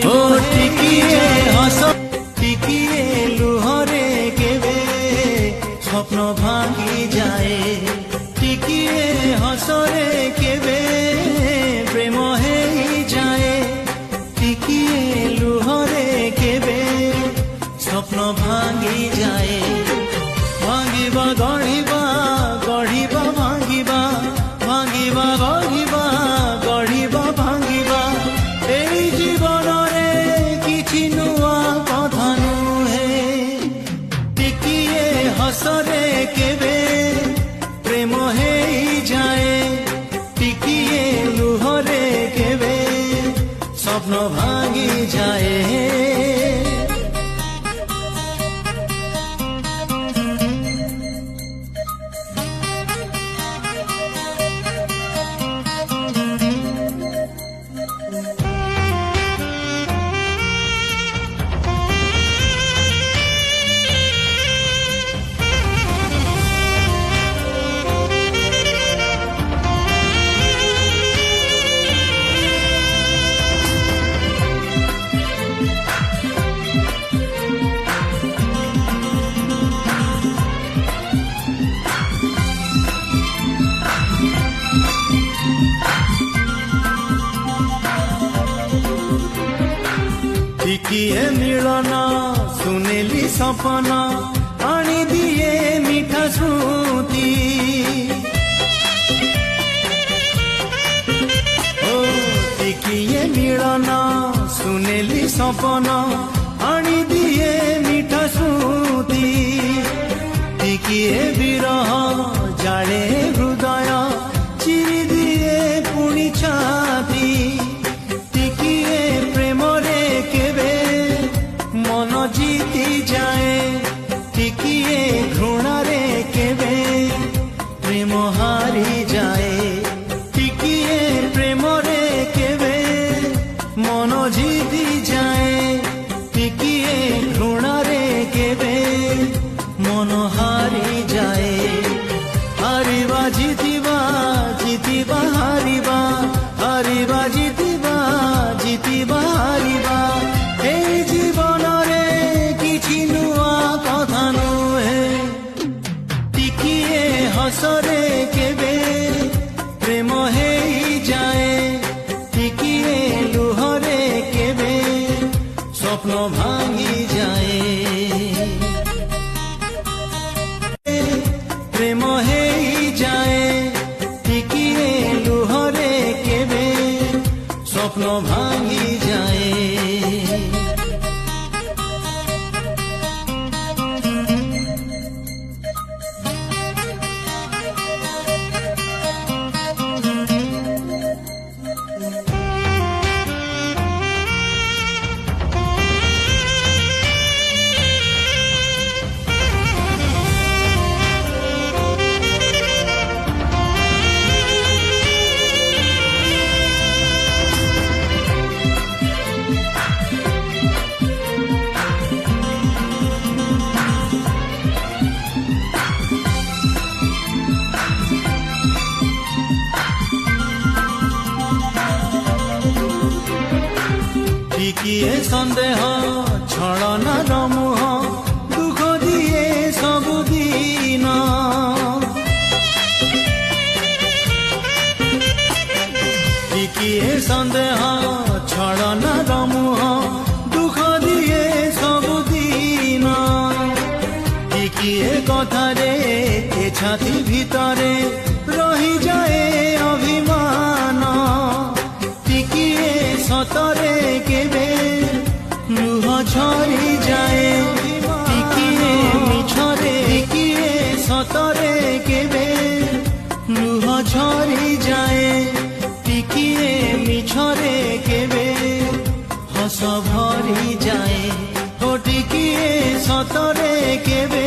ओ टिकिए हस टिकिए लुहरे केबे स्वप्न भांगी जाए टिकिए हसरे केबे प्रेम हेई जाए टिकिए लुहरे केबे स्वप्न भांगी जाए भांगिबा गढ़िबा गढ़िबा भांगिबा भांगिबा गढ़िबा गढ़िबा भांगिबा एई जीवन रे किछि नुआ कथा नुहे टिकिए हसरे केबे प्रेम हेई जाए टिकिए लुहरे केबे स्वप्न भांगी जाए टिकिए मिलन सुनेली सपन आनी दिए मीठा स्मृति ओ टिकिए मिलन सुनेली सपन आनी दिए मीठा स्मृति टिकिए विरह जाले हृदय चिरी दिए पुणी छाती टिकिए प्रेम रे केबे मन जीती जाए टिकिए घृणा रे केबे प्रेम हारी जाए टिकिए प्रेम रे केबे मन जीती जाए टिकिए घृणा रे केबे मन हारी जाए हारिबा जीतिबा जीतिबा हारिबा हारिबा जीतिबा जीतिबा हारिबा एई जीवन रे किछि नुआ कथा नुहे टिकिए हसरे केबे प्रेम हेई जाए टिकिए लुहरे केबे स्वप्न भांगी जाए प्रेम हेई जाए टिकिए लुहरे केबे स्वप्न भांगी जाए टिकिए सन्देह छलनार मुह दुख दिए सबुदिन टिकिए सन्देह छलनार मुह दुख दिए सबुदिन टिकिए कथारे ए छाती भितरे रही जाए अभिमान टिकिए सतरे केबे लुह झरी जाए टिकिए मिछरे टिकिए सतरे केबे लुह झरी जाए टिकिए मिछरे केबे हस भरी जाए ओ टिकिए सतरे केबे